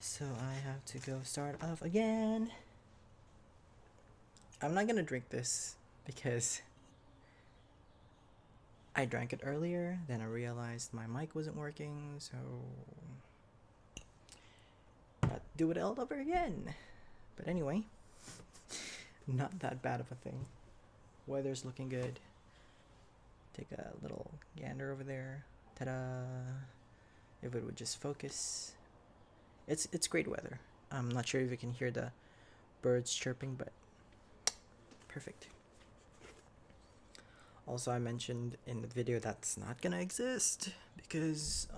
So I have to go start off again. I'm not gonna drink this because I drank it earlier, then I realized my mic wasn't working, so I'll do it all over again. But anyway, not that bad of a thing. Weather's looking good. Take a little gander over there. Ta-da! If it would just focus. It's great weather. I'm not sure if you can hear the birds chirping, but perfect. Also, I mentioned in the video that's not gonna exist because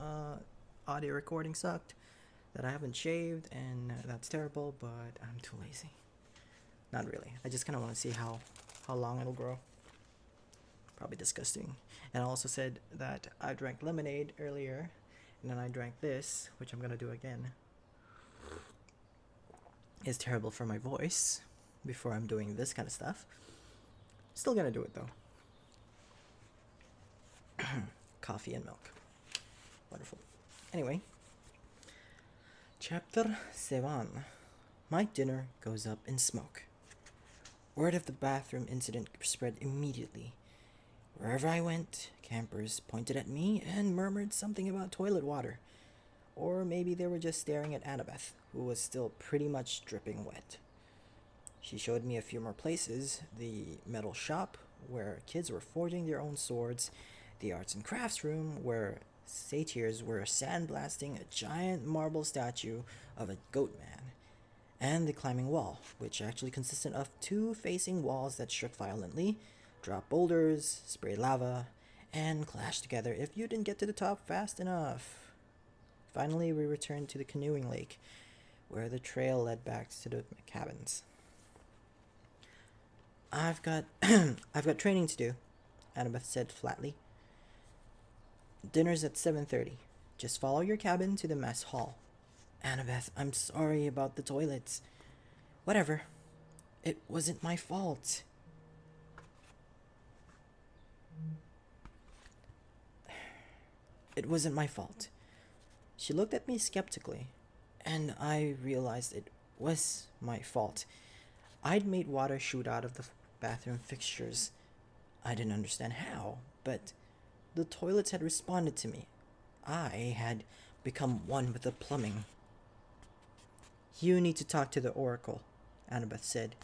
audio recording sucked, that I haven't shaved, and that's terrible, but I'm too lazy. Not really. I just kind of want to see how long it'll grow. Probably disgusting. And I also said that I drank lemonade earlier, and then I drank this, which I'm gonna do again. It's terrible for my voice before I'm doing this kind of stuff. Still gonna do it though. Coffee and milk. Wonderful. Anyway, Chapter 7. My dinner goes up in smoke. Word of the bathroom incident spread immediately. Wherever I went, campers pointed at me and murmured something about toilet water. Or maybe they were just staring at Annabeth, who was still pretty much dripping wet. She showed me a few more places: the metal shop, where kids were forging their own swords, the arts and crafts room, where satyrs were sandblasting a giant marble statue of a goat man, and the climbing wall, which actually consisted of two facing walls that shook violently, dropped boulders, sprayed lava, and clashed together if you didn't get to the top fast enough. Finally, we returned to the canoeing lake, where the trail led back to the cabins. I've got training to do, Annabeth said flatly. Dinner's at 7:30. Just follow your cabin to the mess hall. Annabeth, I'm sorry about the toilets. Whatever. It wasn't my fault. It wasn't my fault. She looked at me skeptically, and I realized it was my fault. I'd made water shoot out of the bathroom fixtures. I didn't understand how, but the toilets had responded to me. I had become one with the plumbing. You need to talk to the Oracle, Annabeth said.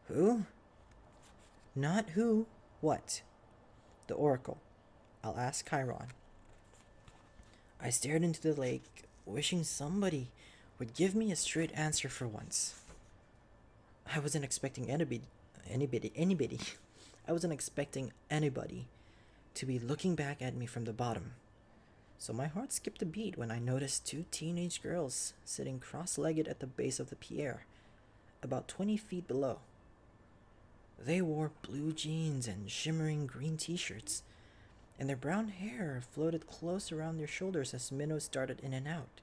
Who? Not who. What? The Oracle. I'll ask Chiron. I stared into the lake, wishing somebody would give me a straight answer for once. I wasn't expecting anybody. I wasn't expecting anybody to be looking back at me from the bottom. So my heart skipped a beat when I noticed two teenage girls sitting cross-legged at the base of the pier, about 20 feet below. They wore blue jeans and shimmering green t-shirts, and their brown hair floated close around their shoulders as minnows darted in and out.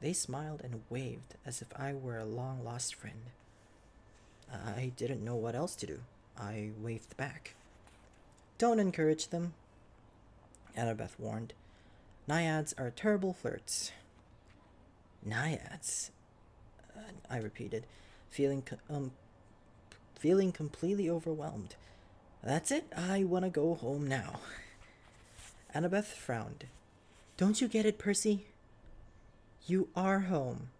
They smiled and waved as if I were a long-lost friend. I didn't know what else to do. I waved back. Don't encourage them, Annabeth warned. Naiads are terrible flirts. Naiads? I repeated, feeling completely overwhelmed. That's it, I want to go home now. Annabeth frowned. Don't you get it, Percy? You are home.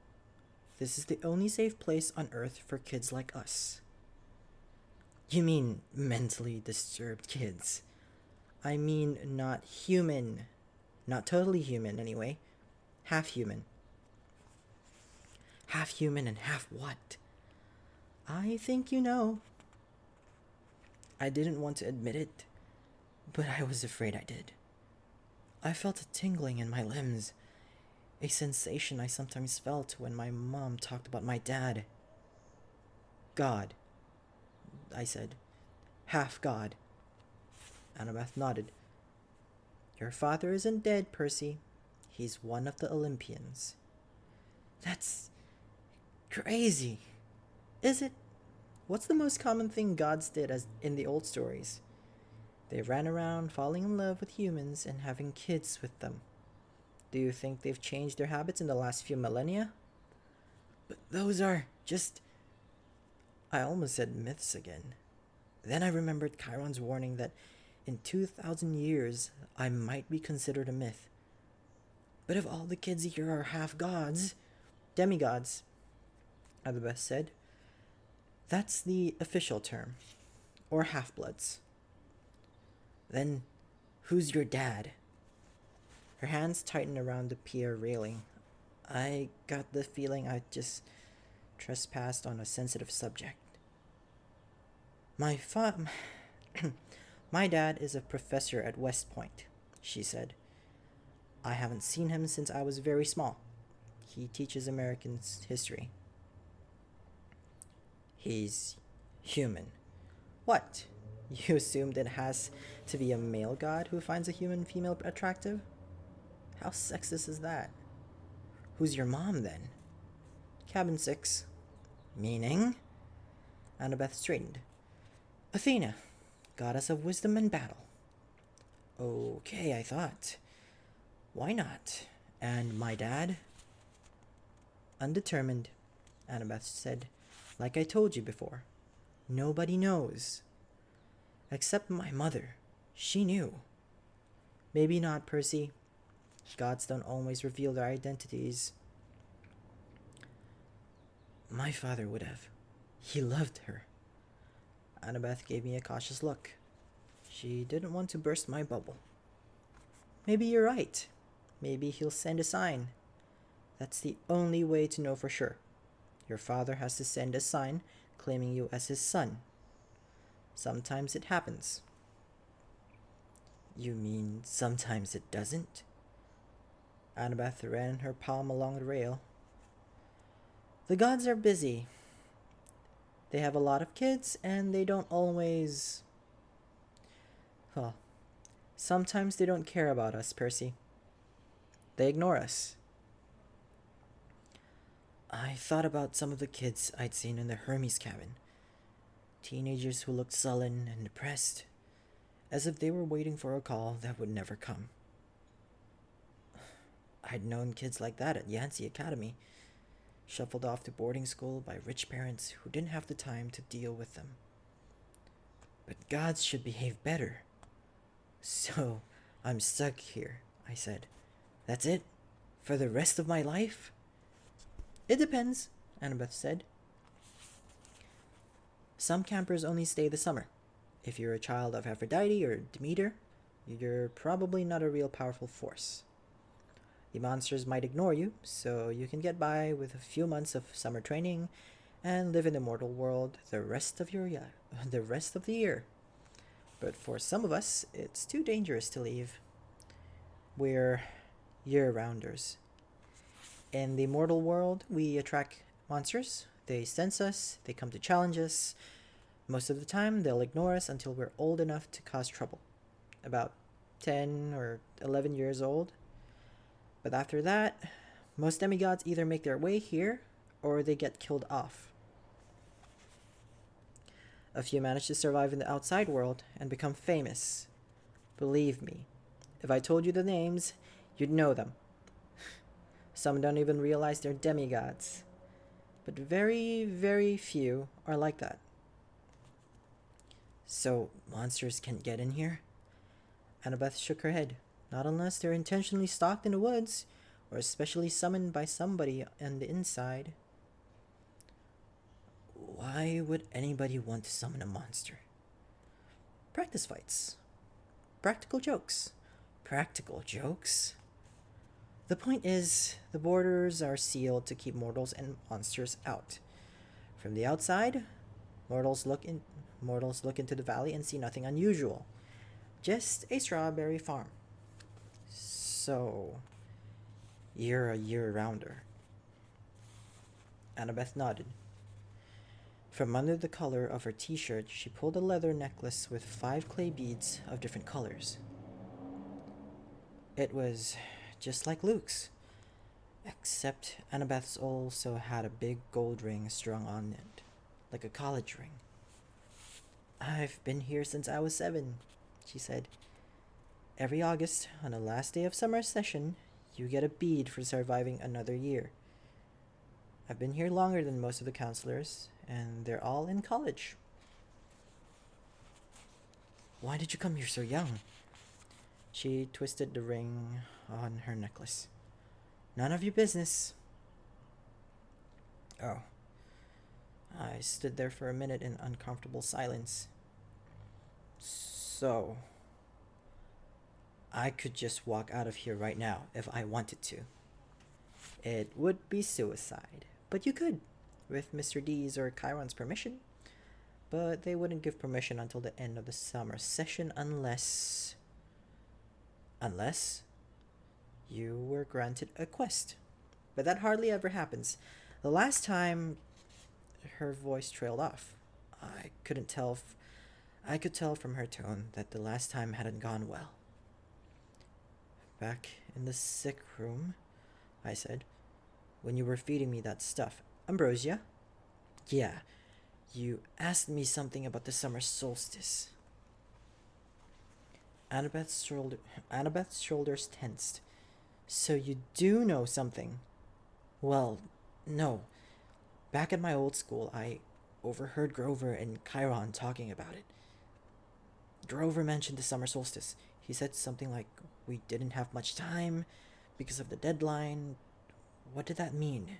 This is the only safe place on Earth for kids like us. You mean mentally disturbed kids. I mean not human. Not totally human, anyway. Half human. Half human and half what? I think you know. I didn't want to admit it, but I was afraid I did. I felt a tingling in my limbs, a sensation I sometimes felt when my mom talked about my dad. God, I said. Half God. Annabeth nodded. Your father isn't dead, Percy. He's one of the Olympians. That's crazy. Is it? What's the most common thing gods did as in the old stories? They ran around falling in love with humans and having kids with them. Do you think they've changed their habits in the last few millennia? But those are just. I almost said myths again. Then I remembered Chiron's warning that in 2,000 years I might be considered a myth. But if all the kids here are half gods, demigods, Annabeth said, that's the official term, or half-bloods. Then who's your dad? Her hands tightened around the pier railing. I got the feeling I just trespassed on a sensitive subject. My dad is a professor at West Point, she said. I haven't seen him since I was very small. He teaches American history. He's human. What? You assumed it has to be a male god who finds a human female attractive? How sexist is that? Who's your mom, then? Cabin 6. Meaning? Annabeth straightened. Athena, goddess of wisdom and battle. Okay, I thought. Why not? And my dad? Undetermined, Annabeth said. Like I told you before. Nobody knows. Except my mother. She knew. Maybe not, Percy. Gods don't always reveal their identities. My father would have. He loved her. Annabeth gave me a cautious look. She didn't want to burst my bubble. Maybe you're right. Maybe he'll send a sign. That's the only way to know for sure. Your father has to send a sign claiming you as his son. Sometimes it happens. You mean sometimes it doesn't? Annabeth ran her palm along the rail. The gods are busy. They have a lot of kids, and they don't always... Well, sometimes they don't care about us, Percy. They ignore us. I thought about some of the kids I'd seen in the Hermes cabin. Teenagers who looked sullen and depressed, as if they were waiting for a call that would never come. I'd known kids like that at Yancey Academy, shuffled off to boarding school by rich parents who didn't have the time to deal with them. But gods should behave better. So, I'm stuck here, I said. That's it? For the rest of my life? It depends, Annabeth said. Some campers only stay the summer. If you're a child of Aphrodite or Demeter, you're probably not a real powerful force. The monsters might ignore you, so you can get by with a few months of summer training and live in the mortal world the rest of the year. But for some of us, it's too dangerous to leave. We're year-rounders. In the mortal world, we attract monsters. They sense us, they come to challenge us. Most of the time, they'll ignore us until we're old enough to cause trouble. About 10 or 11 years old. But after that, most demigods either make their way here or they get killed off. A few manage to survive in the outside world and become famous. Believe me, if I told you the names, you'd know them. Some don't even realize they're demigods. But very, very few are like that. So, monsters can't get in here? Annabeth shook her head. Not unless they're intentionally stalked in the woods, or especially summoned by somebody on the inside. Why would anybody want to summon a monster? Practice fights. Practical jokes. Practical jokes? The point is, the borders are sealed to keep mortals and monsters out. From the outside, mortals look into the valley and see nothing unusual. Just a strawberry farm. So, you're a year-rounder. Annabeth nodded. From under the collar of her t-shirt, she pulled a leather necklace with 5 clay beads of different colors. It was just like Luke's, except Annabeth's also had a big gold ring strung on it, like a college ring. I've been here since I was 7, she said. Every August, on the last day of summer session, you get a bead for surviving another year. I've been here longer than most of the counselors, and they're all in college. Why did you come here so young? She twisted the ring on her necklace. None of your business. Oh. I stood there for a minute in uncomfortable silence. So, I could just walk out of here right now if I wanted to. It would be suicide, but you could, with Mr. D's or Chiron's permission. But they wouldn't give permission until the end of the summer session unless you were granted a quest. But that hardly ever happens. The last time, her voice trailed off. I could tell from her tone that the last time hadn't gone well. Back in the sick room, I said, when you were feeding me that stuff. Ambrosia? Yeah, you asked me something about the summer solstice. Annabeth's shoulders tensed. So you do know something? Well, no. Back at my old school, I overheard Grover and Chiron talking about it. Grover mentioned the summer solstice. He said something like, we didn't have much time because of the deadline. What did that mean?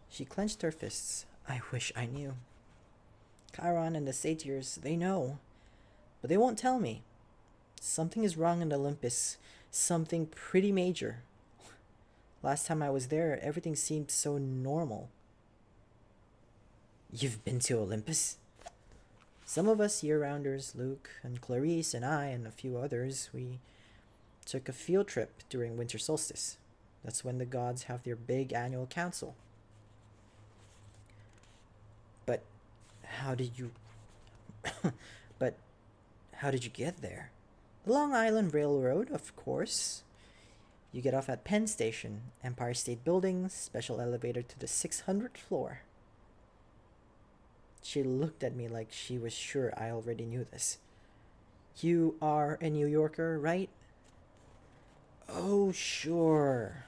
She clenched her fists. I wish I knew. Chiron and the satyrs, they know. But they won't tell me. Something is wrong in Olympus. Something pretty major. Last time I was there, everything seemed so normal. You've been to Olympus? Some of us year-rounders, Luke and Clarice and I and a few others, we took a field trip during winter solstice. That's when the gods have their big annual council. But how did you... but how did you get there? The Long Island Railroad, of course. You get off at Penn Station, Empire State Building, special elevator to the 600th floor. She looked at me like she was sure I already knew this. You are a New Yorker, right? Oh, sure.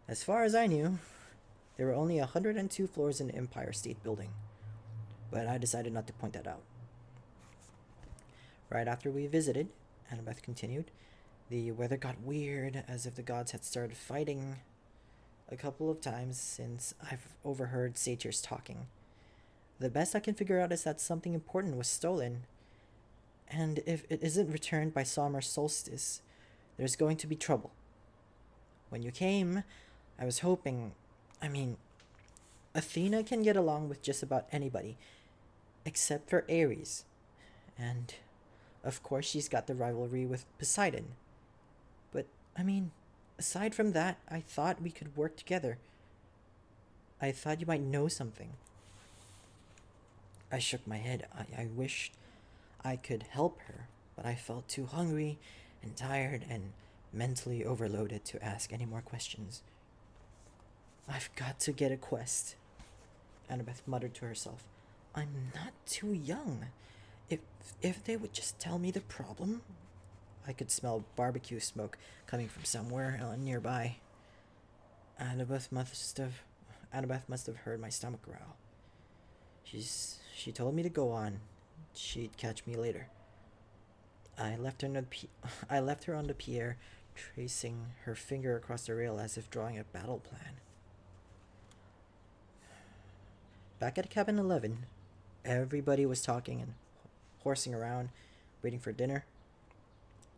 As far as I knew, there were only 102 floors in the Empire State Building. But I decided not to point that out. Right after we visited, Annabeth continued, the weather got weird, as if the gods had started fighting a couple of times since I've overheard satyrs talking. The best I can figure out is that something important was stolen, and if it isn't returned by summer solstice, there's going to be trouble. When you came, I was hoping... Athena can get along with just about anybody, except for Ares. And, of course, she's got the rivalry with Poseidon. But, aside from that, I thought we could work together. I thought you might know something. I shook my head. I wished I could help her, but I felt too hungry and tired and mentally overloaded to ask any more questions. I've got to get a quest, Annabeth muttered to herself. I'm not too young. If they would just tell me the problem. I could smell barbecue smoke coming from somewhere nearby. Annabeth must have heard my stomach growl. She told me to go on. She'd catch me later. I left her on the pier, tracing her finger across the rail as if drawing a battle plan. Back at cabin 11, everybody was talking and horsing around, waiting for dinner.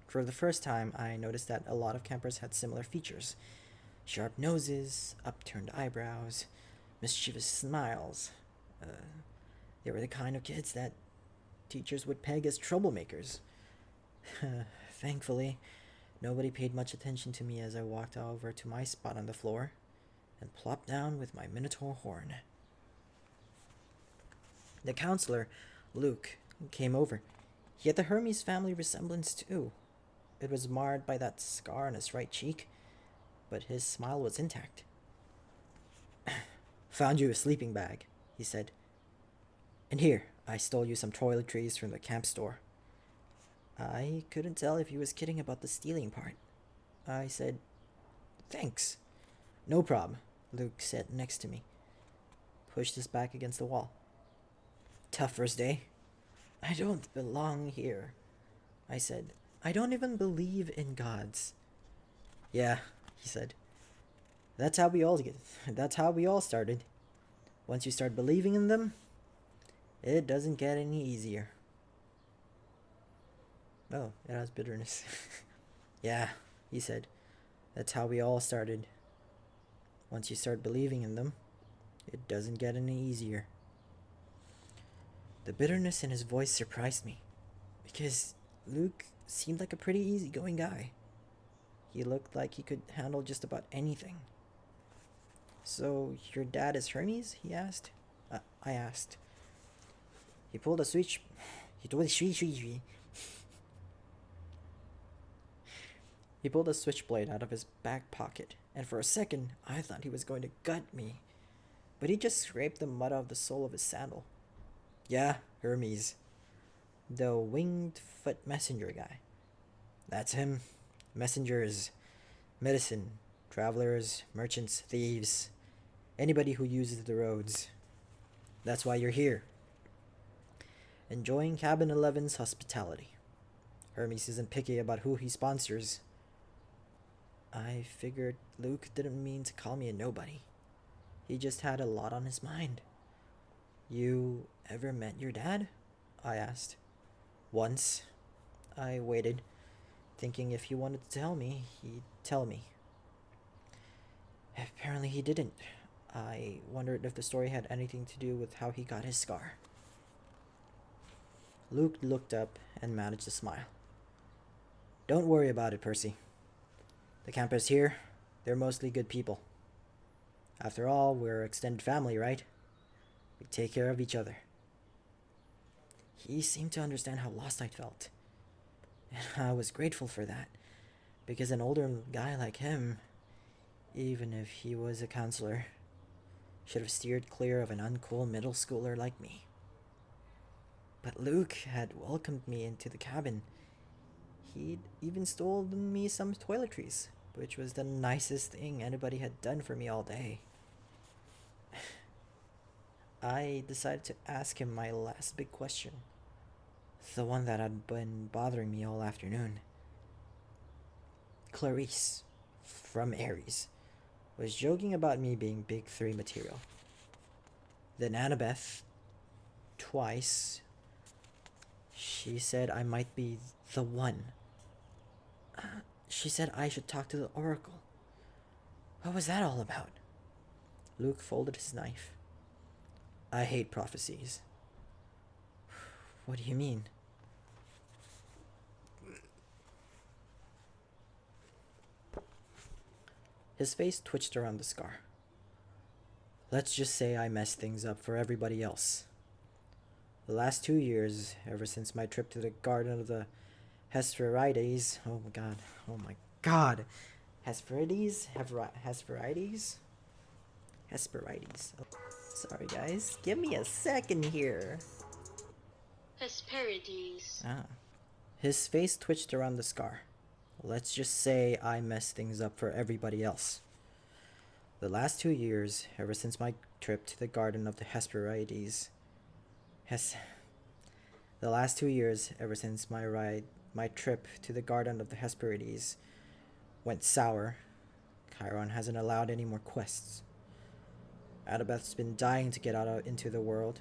For the first time, I noticed that a lot of campers had similar features. Sharp noses, upturned eyebrows, mischievous smiles. They were the kind of kids that teachers would peg as troublemakers. Thankfully, nobody paid much attention to me as I walked over to my spot on the floor and plopped down with my minotaur horn. The counselor, Luke, came over. He had the Hermes family resemblance too. It was marred by that scar on his right cheek, but his smile was intact. Found you a sleeping bag, he said. And here, I stole you some toiletries from the camp store. I couldn't tell if he was kidding about the stealing part. I said, thanks. No problem. Luke sat next to me, pushed his back against the wall. Tough first day. I don't belong here, I said. I don't even believe in gods. Yeah, he said. That's how we all started. Once you start believing in them, it doesn't get any easier. Oh, it has bitterness. Yeah, he said. That's how we all started. Once you start believing in them, it doesn't get any easier. The bitterness in his voice surprised me, because Luke seemed like a pretty easygoing guy. He looked like he could handle just about anything. So, your dad is Hermes? He asked. I asked. He pulled a switch. He pulled a switchblade out of his back pocket, and for a second, I thought he was going to gut me. But he just scraped the mud off the sole of his sandal. Yeah, Hermes. The winged foot messenger guy. That's him. Messengers, medicine, travelers, merchants, thieves, anybody who uses the roads. That's why you're here. Enjoying Cabin 11's hospitality. Hermes isn't picky about who he sponsors. I figured Luke didn't mean to call me a nobody. He just had a lot on his mind. You ever met your dad? I asked. Once. I waited, thinking if he wanted to tell me, he'd tell me. Apparently he didn't. I wondered if the story had anything to do with how he got his scar. Luke looked up and managed a smile. Don't worry about it, Percy. The campers here, they're mostly good people. After all, we're extended family, right? We take care of each other. He seemed to understand how lost I felt. And I was grateful for that, because an older guy like him, even if he was a counselor, should have steered clear of an uncool middle schooler like me. But Luke had welcomed me into the cabin. He'd even stolen me some toiletries, which was the nicest thing anybody had done for me all day. I decided to ask him my last big question. The one that had been bothering me all afternoon. Clarice, from Ares, was joking about me being Big 3 material. Then Annabeth, twice, she said I might be the one. She said I should talk to the Oracle. What was that all about? Luke folded his knife. I hate prophecies. What do you mean? His face twitched around the scar. Let's just say I messed things up for everybody else. The last 2 years, ever since my trip to the Garden of the Hesperides. Oh my god. Hesperides? Hesperides. Oh, sorry guys. Give me a second here. Hesperides. His face twitched around the scar. Let's just say I messed things up for everybody else. The last 2 years, ever since my trip to the Garden of the Hesperides. The last 2 years, ever since my trip to the Garden of the Hesperides went sour. Chiron hasn't allowed any more quests. Annabeth's been dying to get out into the world.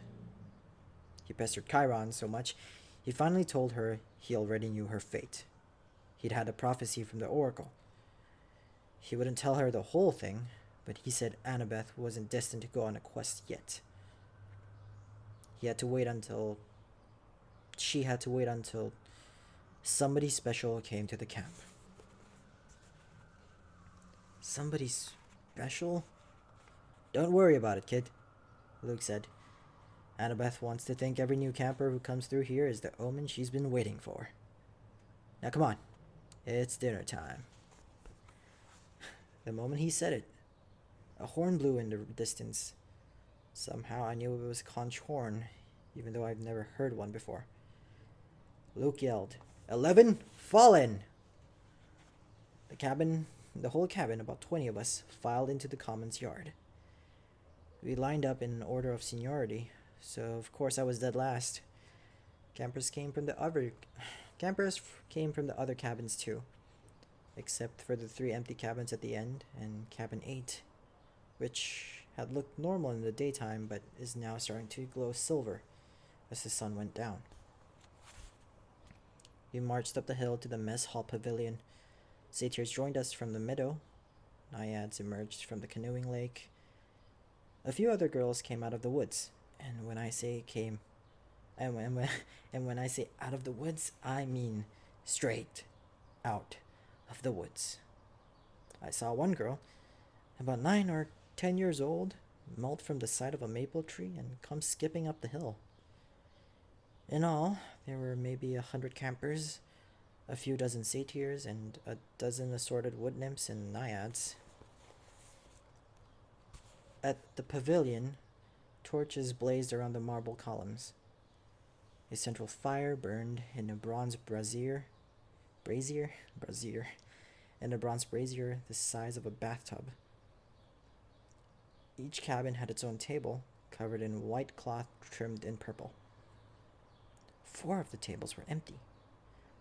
He pestered Chiron so much, he finally told her he already knew her fate. He'd had a prophecy from the Oracle. He wouldn't tell her the whole thing, but he said Annabeth wasn't destined to go on a quest yet. She had to wait until somebody special came to the camp. Somebody special? Don't worry about it, kid, Luke said. Annabeth wants to think every new camper who comes through here is the omen she's been waiting for. Now come on, it's dinner time. The moment he said it, a horn blew in the distance. Somehow I knew it was a conch horn, even though I've never heard one before. Luke yelled, 11, fall in! The whole cabin, about 20 of us, filed into the commons yard. We lined up in order of seniority, so of course I was dead last. Campers came from the other campers came from the other cabins too, except for the three empty cabins at the end and cabin 8, which had looked normal in the daytime but is now starting to glow silver as the sun went down. We marched up the hill to the mess hall pavilion. Satyrs joined us from the meadow. Naiads emerged from the canoeing lake. A few other girls came out of the woods, and when I say came, and when I say out of the woods, I mean straight out of the woods. I saw one girl, about 9 or 10 years old, melt from the side of a maple tree and come skipping up the hill. In all, there were maybe 100 campers, a few dozen satyrs, and a dozen assorted wood nymphs and naiads. At the pavilion, torches blazed around the marble columns. A central fire burned in a bronze brazier, and a bronze brazier the size of a bathtub. Each cabin had its own table, covered in white cloth trimmed in purple. 4 of the tables were empty,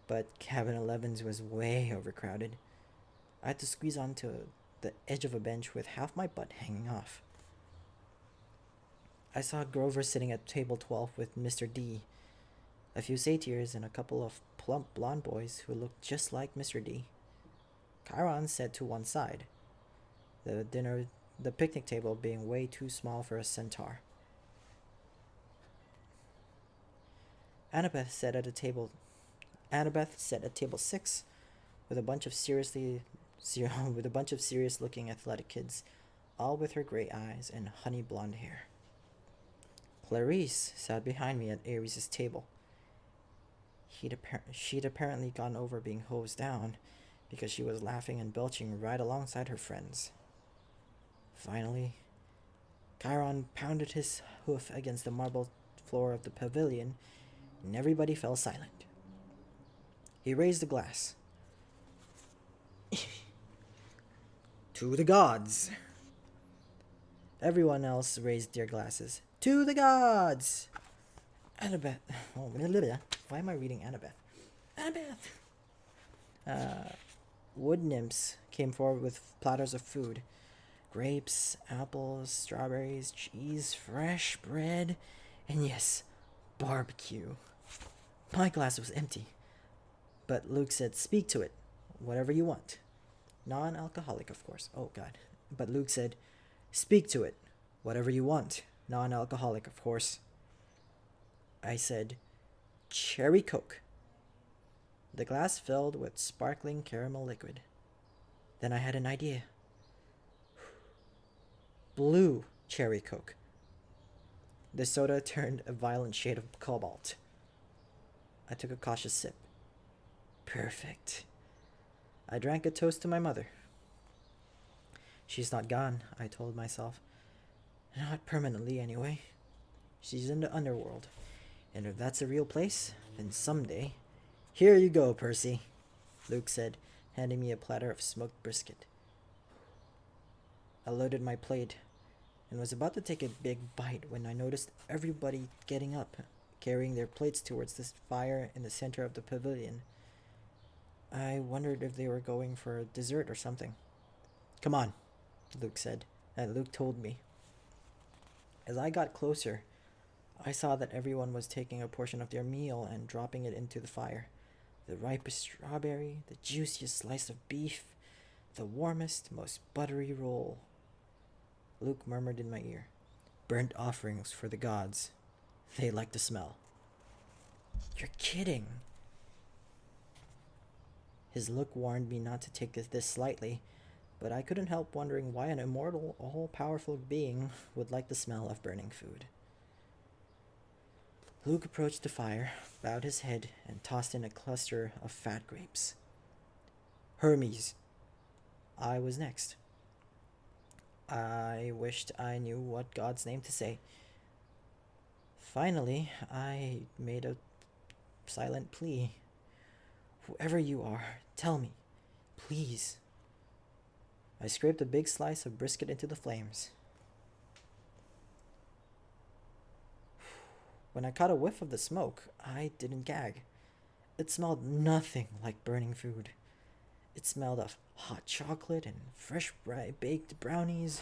but cabin 11's was way overcrowded. I had to squeeze onto the edge of a bench with half my butt hanging off. I saw Grover sitting at table 12 with Mr. D, a few satyrs, and a couple of plump blonde boys who looked just like Mr. D. Chiron sat to one side, the picnic table being way too small for a centaur. Annabeth sat at table 6 with a bunch of serious-looking athletic kids, all with her gray eyes and honey blonde hair. Clarice sat behind me at Ares' table. She'd apparently gone over being hosed down because she was laughing and belching right alongside her friends. Finally, Chiron pounded his hoof against the marble floor of the pavilion, and everybody fell silent. He raised a glass. To the gods. Everyone else raised their glasses. To the gods! Annabeth. Oh, why am I reading Annabeth? Annabeth! Wood nymphs came forward with platters of food. Grapes, apples, strawberries, cheese, fresh bread, and yes, barbecue. My glass was empty, but Luke said, "Speak to it, whatever you want." Non-alcoholic, of course. Oh, God. But Luke said, "Speak to it, whatever you want." Non-alcoholic, of course. I said, "Cherry Coke." The glass filled with sparkling caramel liquid. Then I had an idea. Blue cherry Coke. The soda turned a violent shade of cobalt. I took a cautious sip. Perfect. I drank a toast to my mother. She's not gone, I told myself. Not permanently, anyway. She's in the underworld. And if that's a real place, then someday... Here you go, Percy, Luke said, handing me a platter of smoked brisket. I loaded my plate and was about to take a big bite when I noticed everybody getting up, carrying their plates towards this fire in the center of the pavilion. I wondered if they were going for a dessert or something. "Come on," Luke said, and Luke told me. As I got closer, I saw that everyone was taking a portion of their meal and dropping it into the fire. The ripest strawberry, the juiciest slice of beef, the warmest, most buttery roll. Luke murmured in my ear, "Burnt offerings for the gods. They like the smell." You're kidding. His look warned me not to take this lightly, but I couldn't help wondering why an immortal, all-powerful being would like the smell of burning food. Luke approached the fire, bowed his head, and tossed in a cluster of fat grapes. Hermes. I was next. I wished I knew what God's name to say. Finally, I made a silent plea. "Whoever you are, tell me, please." I scraped a big slice of brisket into the flames. When I caught a whiff of the smoke, I didn't gag. It smelled nothing like burning food. It smelled of hot chocolate and fresh baked brownies.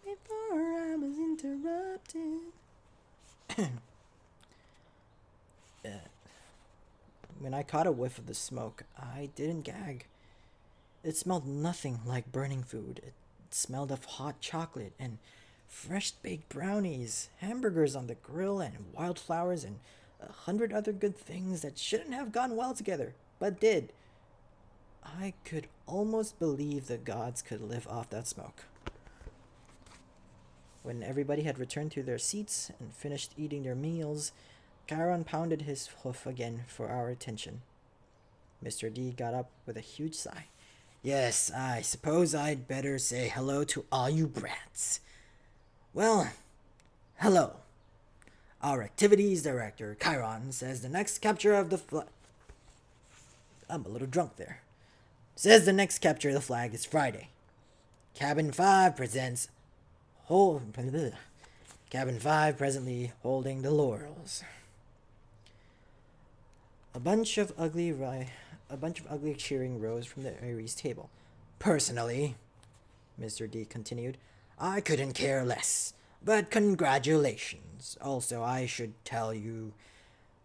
Before I was interrupted. When I caught a whiff of the smoke, I didn't gag. It smelled nothing like burning food. It smelled of hot chocolate and fresh baked brownies, hamburgers on the grill, and wildflowers, and 100 other good things that shouldn't have gone well together, but did. I could almost believe the gods could live off that smoke. When everybody had returned to their seats and finished eating their meals, Chiron pounded his hoof again for our attention. Mr. D got up with a huge sigh. Yes, I suppose I'd better say hello to all you brats. Well, hello. Our activities director, Chiron, says the next capture of the flag... I'm a little drunk there. Says the next capture of the flag is Friday. Cabin 5 presents... Cabin 5 presently holding the laurels. A bunch of ugly cheering rose from the Aries table. Personally, Mr. D continued, I couldn't care less. But congratulations. Also, I should tell you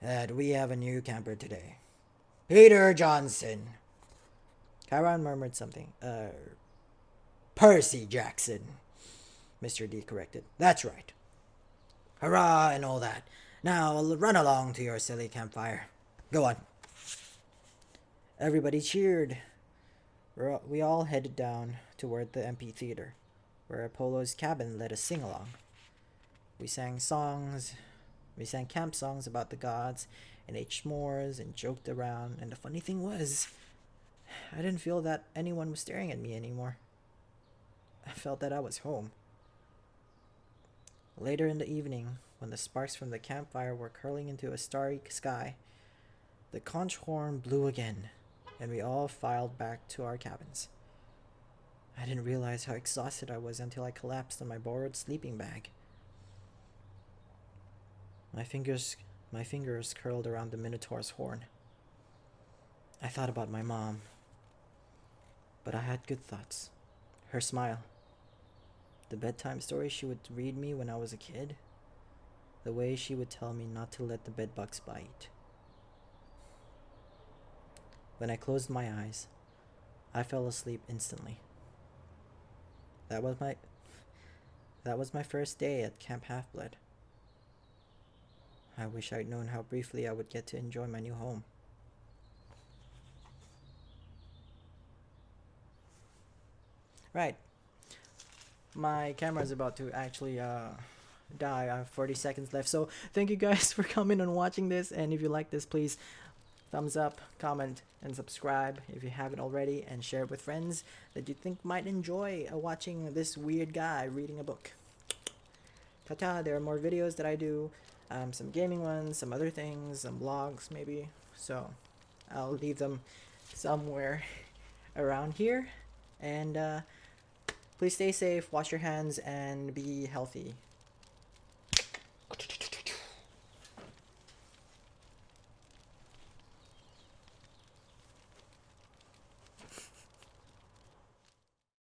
that we have a new camper today. Peter Johnson. Chiron murmured something. Percy Jackson. Mr. D corrected. That's right. Hurrah and all that. Now run along to your silly campfire. Go on. Everybody cheered. We all headed down toward the amphitheater, where Apollo's cabin led a sing-along. We sang camp songs about the gods, and ate s'mores, and joked around, and the funny thing was, I didn't feel that anyone was staring at me anymore. I felt that I was home. Later in the evening, when the sparks from the campfire were curling into a starry sky, the conch horn blew again, and we all filed back to our cabins. I didn't realize how exhausted I was until I collapsed on my borrowed sleeping bag. My fingers curled around the Minotaur's horn. I thought about my mom, but I had good thoughts. Her smile, the bedtime story she would read me when I was a kid, the way she would tell me not to let the bedbugs bite. When I closed my eyes, I fell asleep instantly. That was my first day at Camp Half-Blood. I wish I'd known how briefly I would get to enjoy my new home. Right. My camera is about to actually die. I have 40 seconds left. So thank you guys for coming and watching this. And if you like this, please thumbs up, comment, and subscribe if you haven't already, and share it with friends that you think might enjoy watching this weird guy reading a book. Ta-ta, there are more videos that I do, some gaming ones, some other things, some vlogs maybe, so I'll leave them somewhere around here, and please stay safe, wash your hands, and be healthy.